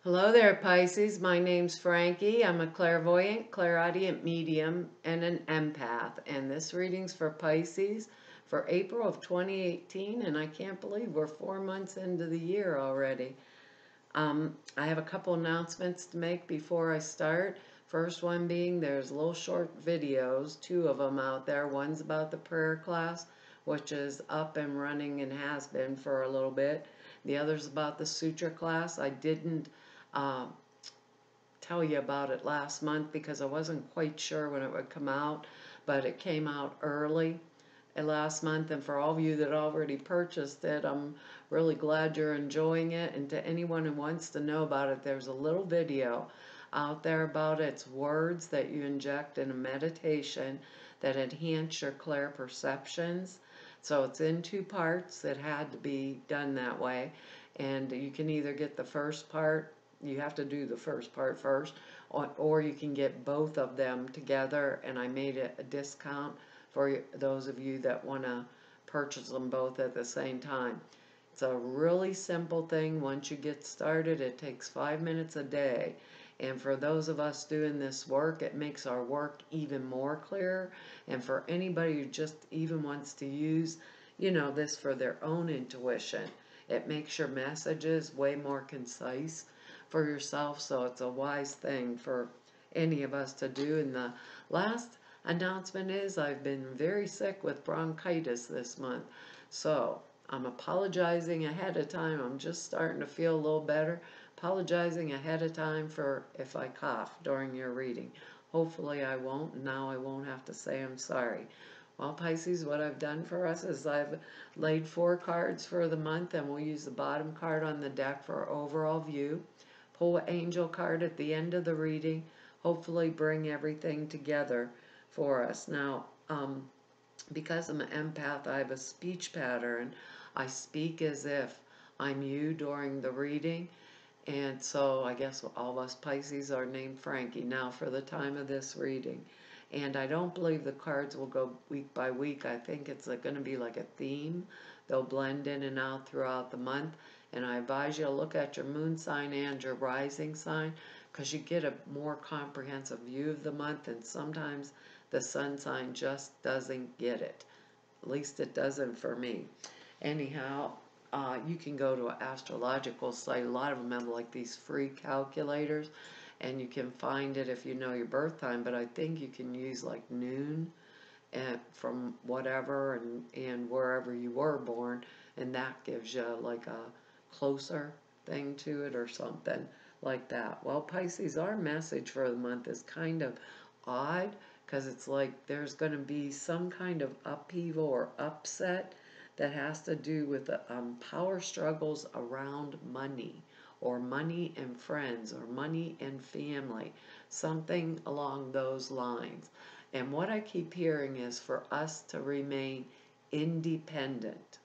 Hello there, Pisces. My name's Frankie. I'm a clairvoyant, clairaudient medium, and an empath. And this reading's for Pisces for April of 2018. And I can't believe we're 4 months into the year already. I have a couple announcements to make before I start. First one being there's little short videos, two of them out there. One's about the prayer class, which is up and running and has been for a little bit. The other's about the sutra class. I didn't uh, tell you about it last month because I wasn't quite sure when it would come out, but it came out early last month, and for all of you that already purchased it, I'm really glad you're enjoying it. And to anyone who wants to know about it, there's a little video out there about it. It's words that you inject in a meditation that enhance your clair perceptions. So it's in two parts. It had to be done that way, and you can either get the first part, you have to do the first part first, or you can get both of them together, and I made it a discount for those of you that want to purchase them both at the same time. It's a really simple thing. Once you get started, it takes 5 minutes a day. And for those of us doing this work, it makes our work even more clear. And for anybody who just even wants to use, this for their own intuition, it makes your messages way more concise for yourself. So it's a wise thing for any of us to do. And the last announcement is I've been very sick with bronchitis this month. So I'm apologizing ahead of time. I'm just starting to feel a little better. Apologizing ahead of time for if I cough during your reading. Hopefully I won't. Now I won't have to say I'm sorry. Well, Pisces, what I've done for us is I've laid 4 cards for the month, and we'll use the bottom card on the deck for overall view. Pull an angel card at the end of the reading. Hopefully bring everything together for us. Now, because I'm an empath, I have a speech pattern. I speak as if I'm you during the reading. And so I guess all of us Pisces are named Frankie now for the time of this reading. And I don't believe the cards will go week by week. I think it's going to be like a theme. They'll blend in and out throughout the month. And I advise you to look at your moon sign and your rising sign, because you get a more comprehensive view of the month, and sometimes the sun sign just doesn't get it. At least it doesn't for me. Anyhow, you can go to an astrological site. A lot of them have like these free calculators, and you can find it if you know your birth time, but I think you can use like noon and from whatever and wherever you were born, and that gives you like a closer thing to it or something like that. Well, Pisces, our message for the month is kind of odd, because it's like there's going to be some kind of upheaval or upset that has to do with power struggles around money, or money and friends, or money and family, something along those lines. And what I keep hearing is for us to remain independent,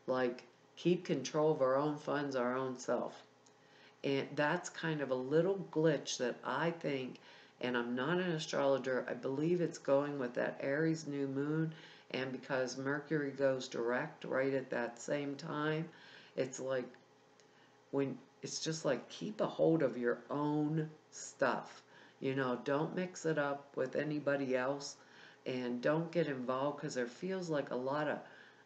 like keep control of our own funds, our own self. And that's kind of a little glitch that I think, and I'm not an astrologer, I believe it's going with that Aries new moon, and because Mercury goes direct right at that same time, it's like when it's just like keep a hold of your own stuff. Don't mix it up with anybody else, and don't get involved, because there feels like a lot of,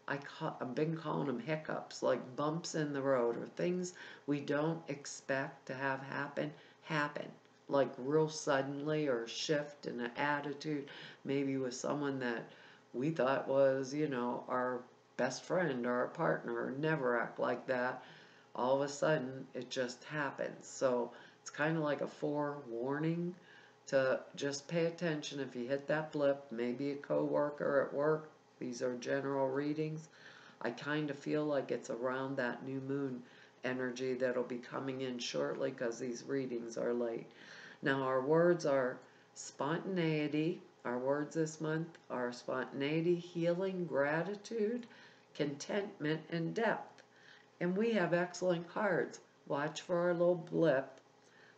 I've been calling them hiccups, like bumps in the road, or things we don't expect to have happen, like real suddenly, or shift in an attitude, maybe with someone that we thought was, our best friend or our partner, or never act like that. All of a sudden, it just happens. So it's kind of like a forewarning to just pay attention if you hit that blip, maybe a coworker at work. These are general readings. I kind of feel like it's around that new moon energy that'll be coming in shortly, because these readings are late. Now, our words are spontaneity. Our words this month are spontaneity, healing, gratitude, contentment, and depth. And we have excellent cards. Watch for our little blip,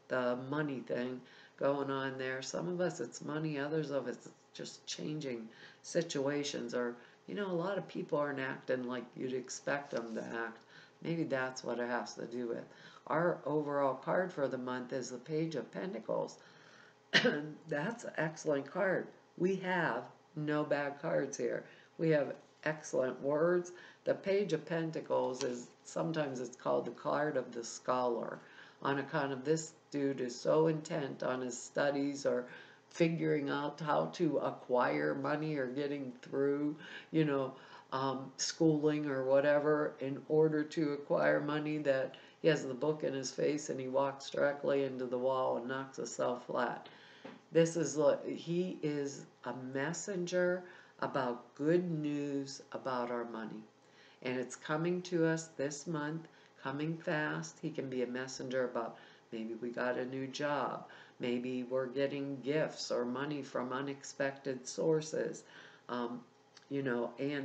the money thing going on there. Some of us it's money, others of it's just changing situations, or a lot of people aren't acting like you'd expect them to act. Maybe that's what it has to do with. our overall card for the month is the Page of Pentacles. That's an excellent card. We have no bad cards here. We have excellent words. The Page of Pentacles is, sometimes it's called the card of the scholar, on account of this dude is so intent on his studies or figuring out how to acquire money or getting through, schooling or whatever in order to acquire money, that he has the book in his face and he walks directly into the wall and knocks himself flat. This is he is a messenger about good news about our money. And it's coming to us this month, coming fast. He can be a messenger about maybe we got a new job, maybe we're getting gifts or money from unexpected sources, and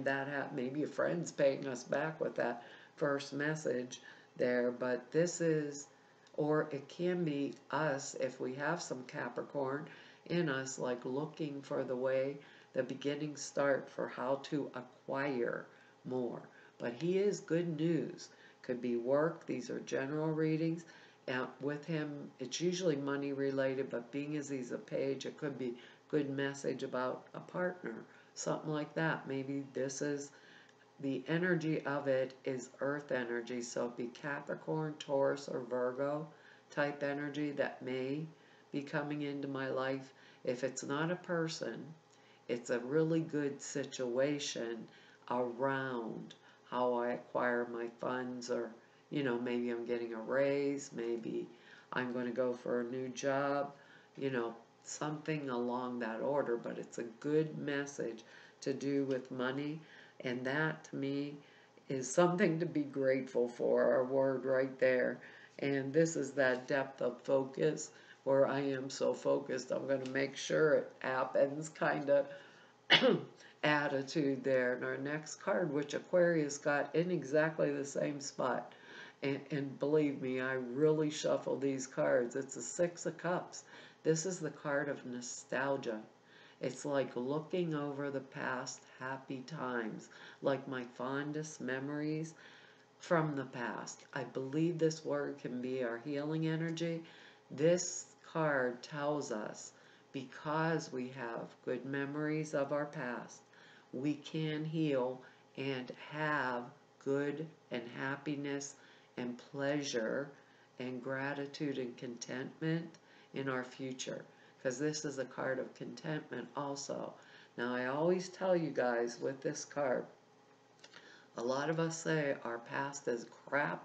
that maybe a friend's paying us back with that first message there. But this is, or it can be us if we have some Capricorn in us, like looking for the beginning start for how to acquire more. But he is good news. Could be work. These are general readings. And with him, it's usually money related, but being as he's a page, it could be good message about a partner, something like that. Maybe this is, the energy of it is earth energy, so it'd be Capricorn, Taurus, or Virgo type energy that may be coming into my life. If it's not a person, it's a really good situation around how I acquire my funds, or maybe I'm getting a raise, maybe I'm going to go for a new job, something along that order. But it's a good message to do with money, and that to me is something to be grateful for, our word right there. And this is that depth of focus where I am so focused, I'm going to make sure it happens kind of attitude there. And our next card, which Aquarius got in exactly the same spot. And believe me, I really shuffle these cards. It's a Six of Cups. This is the card of nostalgia. It's like looking over the past happy times, like my fondest memories from the past. I believe this word can be our healing energy. This card tells us, because we have good memories of our past, we can heal and have good and happiness and pleasure and gratitude and contentment in our future, because this is a card of contentment also. Now, I always tell you guys with this card, a lot of us say our past is crap.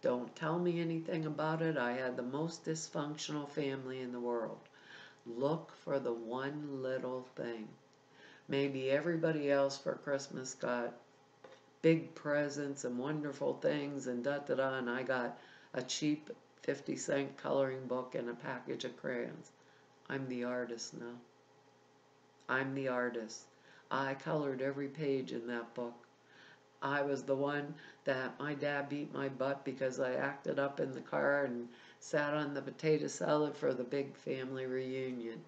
Don't tell me anything about it. I had the most dysfunctional family in the world. Look for the one little thing. Maybe everybody else for Christmas got big presents and wonderful things and da-da-da, and I got a cheap 50-cent coloring book and a package of crayons. I'm the artist now. I'm the artist. I colored every page in that book. I was the one that my dad beat my butt because I acted up in the car and sat on the potato salad for the big family reunion.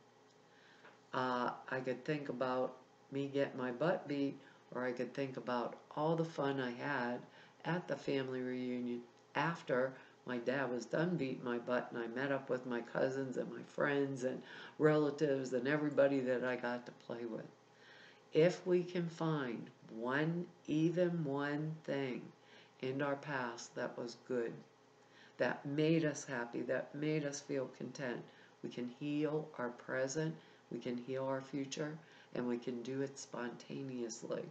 I could think about me getting my butt beat, or I could think about all the fun I had at the family reunion after my dad was done beating my butt and I met up with my cousins and my friends and relatives and everybody that I got to play with. If we can find even one thing in our past that was good, that made us happy, that made us feel content, we can heal our present, we can heal our future, and we can do it spontaneously.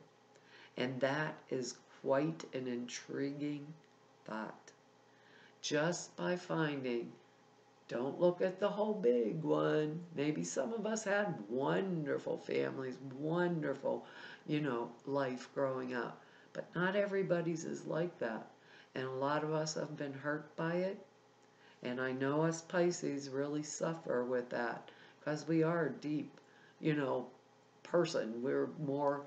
And that is quite an intriguing thought. Just by finding, don't look at the whole big one. Maybe some of us had wonderful families, wonderful, life growing up. But not everybody's is like that. And a lot of us have been hurt by it. And I know us Pisces really suffer with that, because we are a deep, person. We're more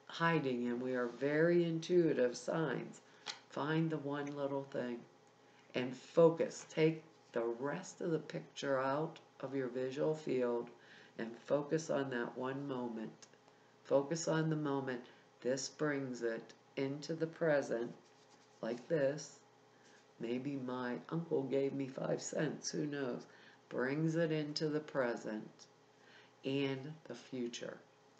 hiding, and we are very intuitive signs. Find the one little thing and focus. Take the rest of the picture out of your visual field and focus on that one moment. Focus on the moment. This brings it into the present, like this. Maybe my uncle gave me 5 cents, who knows? Brings it into the present and the future.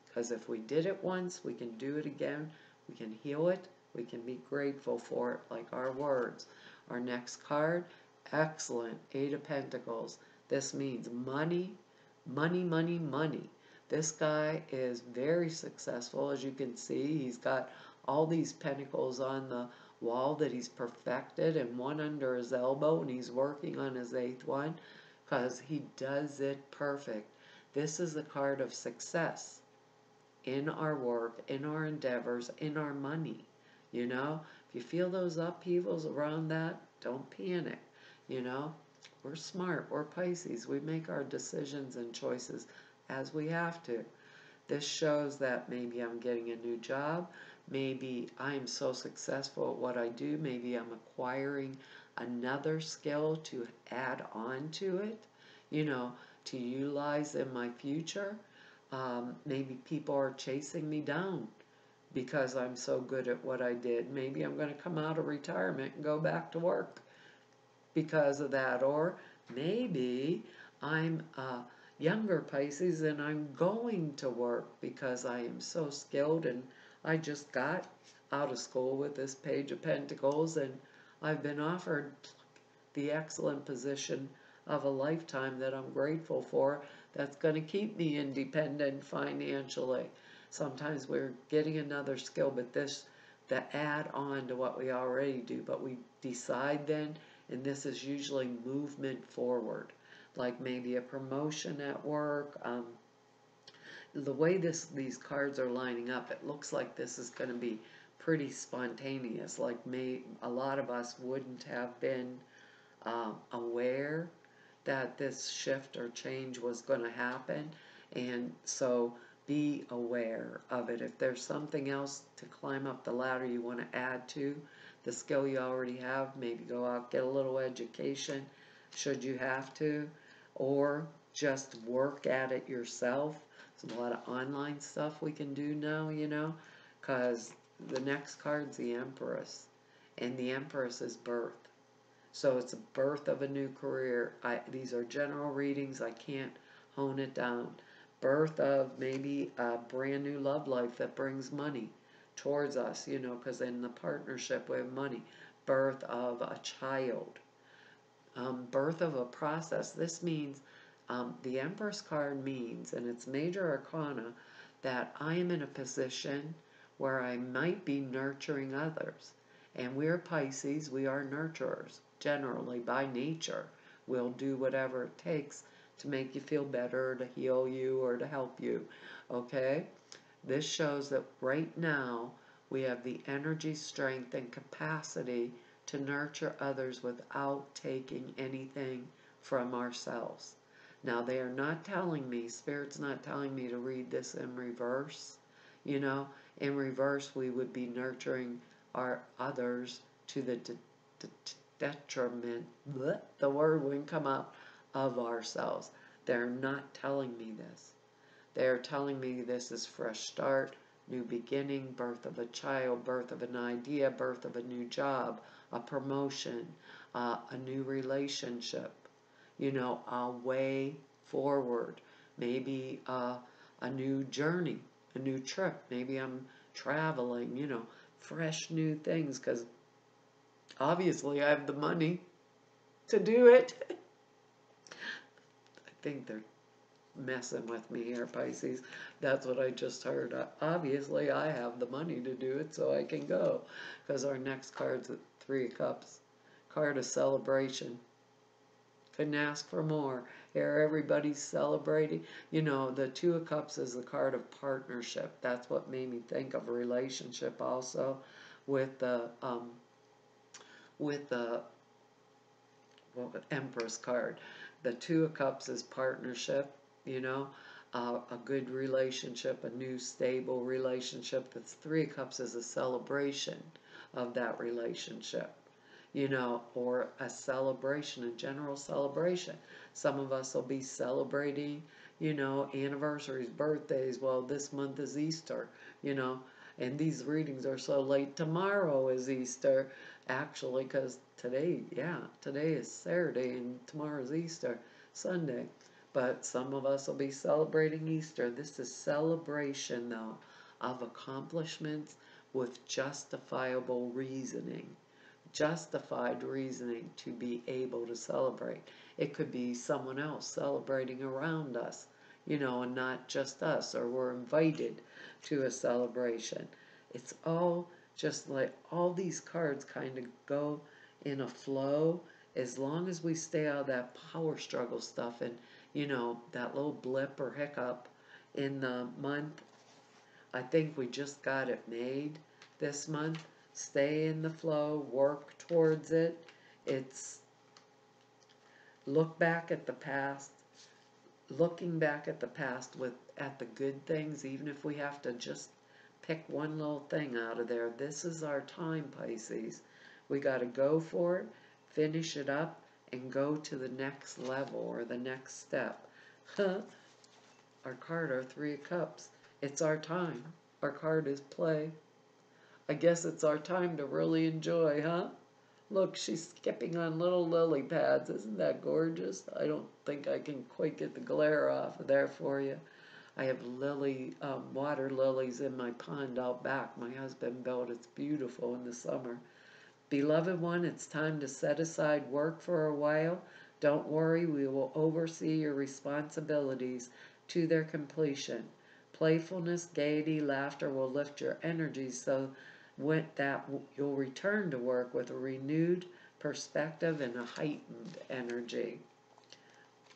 Because if we did it once, we can do it again. We can heal it. We can be grateful for it, like our words. Our next card, excellent, 8 of Pentacles. This means money, money, money, money. This guy is very successful, as you can see. He's got all these pentacles on the wall that he's perfected, and one under his elbow, and he's working on his 8th one because he does it perfect. This is the card of success in our work, in our endeavors, in our money. You know, if you feel those upheavals around that, don't panic. You know, we're smart, we're Pisces, we make our decisions and choices as we have to. This shows that maybe I'm getting a new job, maybe I'm so successful at what I do, maybe I'm acquiring another skill to add on to it, you know, to utilize in my future. Maybe people are chasing me down because I'm so good at what I did. Maybe I'm going to come out of retirement and go back to work because of that. Or maybe I'm a younger Pisces and I'm going to work because I am so skilled, and I just got out of school with this Page of Pentacles and I've been offered the excellent position of a lifetime that I'm grateful for, that's going to keep me independent financially. Sometimes we're getting another skill, but this, the add on to what we already do, but we decide then, and this is usually movement forward, like maybe a promotion at work. The way these cards are lining up, it looks like this is going to be pretty spontaneous, like a lot of us wouldn't have been aware that this shift or change was going to happen, and so be aware of it. If there's something else to climb up the ladder you want to add to the skill you already have, maybe go out, get a little education should you have to, or just work at it yourself. There's a lot of online stuff we can do now, you know, because the next card's the Empress, and the Empress is birth. So it's a birth of a new career. These are general readings. I can't hone it down. Birth of maybe a brand new love life that brings money towards us, you know, because in the partnership we have money. Birth of a child. Birth of a process. This means, the Empress card means, and it's major arcana, that I am in a position where I might be nurturing others. And we're Pisces, we are nurturers. Generally, by nature, we'll do whatever it takes to make you feel better, to heal you, or to help you. Okay? This shows that right now we have the energy, strength, and capacity to nurture others without taking anything from ourselves. Now, they are not telling me, Spirit's not telling me to read this in reverse. You know, in reverse, we would be nurturing our others to the detriment, the word wouldn't come out, of ourselves. They're not telling me this. They're telling me this is fresh start, new beginning, birth of a child, birth of an idea, birth of a new job, a promotion, a new relationship, you know, a way forward, maybe a new journey, a new trip. Maybe I'm traveling, you know, fresh new things, because obviously I have the money to do it. I think they're messing with me here, Pisces. That's what I just heard. Obviously I have the money to do it, so I can go. Because our next card's the 3 of Cups. Card of celebration. Couldn't ask for more. Here everybody's celebrating. You know, the 2 of Cups is the card of partnership. That's what made me think of a relationship also with the Empress card. The 2 of Cups is partnership, you know, a good relationship, a new stable relationship. The 3 of Cups is a celebration of that relationship, you know, or a celebration, a general celebration. Some of us will be celebrating, you know, anniversaries, birthdays. Well, this month is Easter, you know. And these readings are so late. Tomorrow is Easter, actually, because today, yeah, today is Saturday and tomorrow's Easter, Sunday. But some of us will be celebrating Easter. This is celebration, though, of accomplishments with justifiable reasoning. Justified reasoning to be able to celebrate. It could be someone else celebrating around us, and not just us, or we're invited to a celebration. It's all just like all these cards kind of go in a flow as long as we stay out of that power struggle stuff and, that little blip or hiccup in the month. I think we just got it made this month. Stay in the flow, work towards it. It's look back at the past, looking back at the past at the good things, even if we have to just pick one little thing out of there. This is our time, Pisces. We got to go for it, finish it up, and go to the next level or the next step. Our card, our Three of Cups. It's our time. Our card is play. I guess it's our time to really enjoy, huh? Look, she's skipping on little lily pads. Isn't that gorgeous? I don't think I can quite get the glare off of there for you. I have water lilies in my pond out back. My husband built. It's beautiful in the summer. Beloved one, it's time to set aside work for a while. Don't worry, we will oversee your responsibilities to their completion. Playfulness, gaiety, laughter will lift your energy so you'll return to work with a renewed perspective and a heightened energy.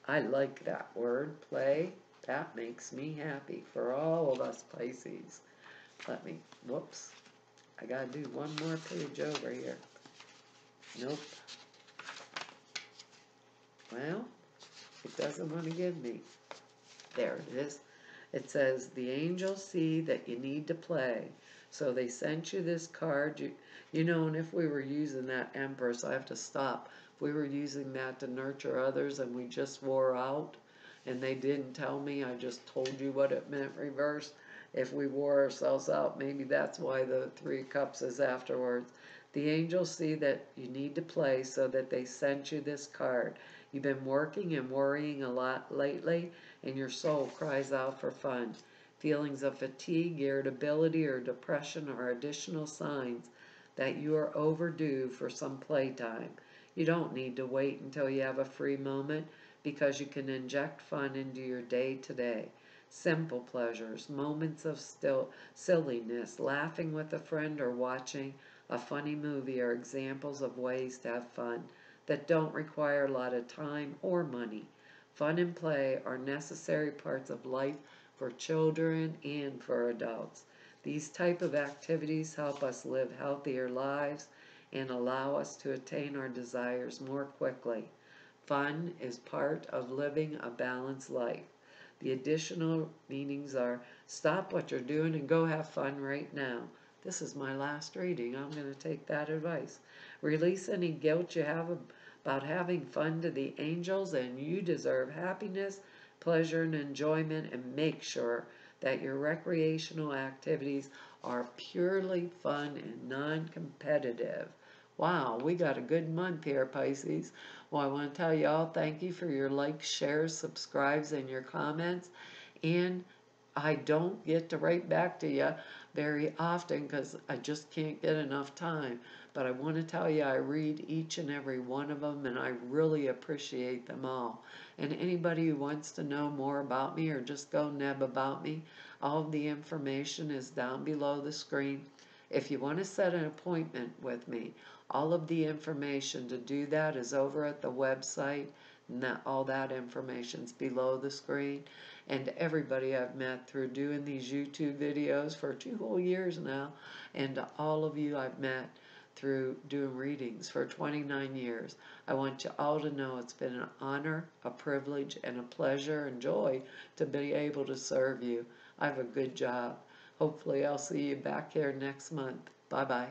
I like that word, play. That makes me happy for all of us Pisces. Whoops. I gotta do one more page over here. Nope. Well, it doesn't want to give me. There it is. It says, the angels see that you need to play. So they sent you this card. And if we were using that Empress, I have to stop. If we were using that to nurture others and we just wore out and they didn't tell me, I just told you what it meant reversed. If we wore ourselves out, maybe that's why the Three of Cups is afterwards. The angels see that you need to play, so that they sent you this card. You've been working and worrying a lot lately, and your soul cries out for fun. Feelings of fatigue, irritability, or depression are additional signs that you are overdue for some playtime. You don't need to wait until you have a free moment, because you can inject fun into your day today. Simple pleasures, moments of silliness, laughing with a friend, or watching a funny movie are examples of ways to have fun that don't require a lot of time or money. Fun and play are necessary parts of life for children and for adults. These type of activities help us live healthier lives and allow us to attain our desires more quickly. Fun is part of living a balanced life. The additional meanings are: stop what you're doing and go have fun right now. This is my last reading. I'm going to take that advice. Release any guilt you have about having fun to the angels, and you deserve happiness, pleasure, and enjoyment, and make sure that your recreational activities are purely fun and non-competitive. Wow, we got a good month here, Pisces. Well, I want to tell you all thank you for your likes, shares, subscribes, and your comments. And I don't get to write back to you very often because I just can't get enough time. But I want to tell you I read each and every one of them, and I really appreciate them all. And anybody who wants to know more about me or just go neb about me, all of the information is down below the screen. If you want to set an appointment with me, all of the information to do that is over at the website, and all that information's below the screen. And everybody I've met through doing these YouTube videos for 2 whole years now, and all of you I've met through doing readings for 29 years. I want you all to know it's been an honor, a privilege, and a pleasure and joy to be able to serve you. I have a good job. Hopefully I'll see you back here next month. Bye-bye.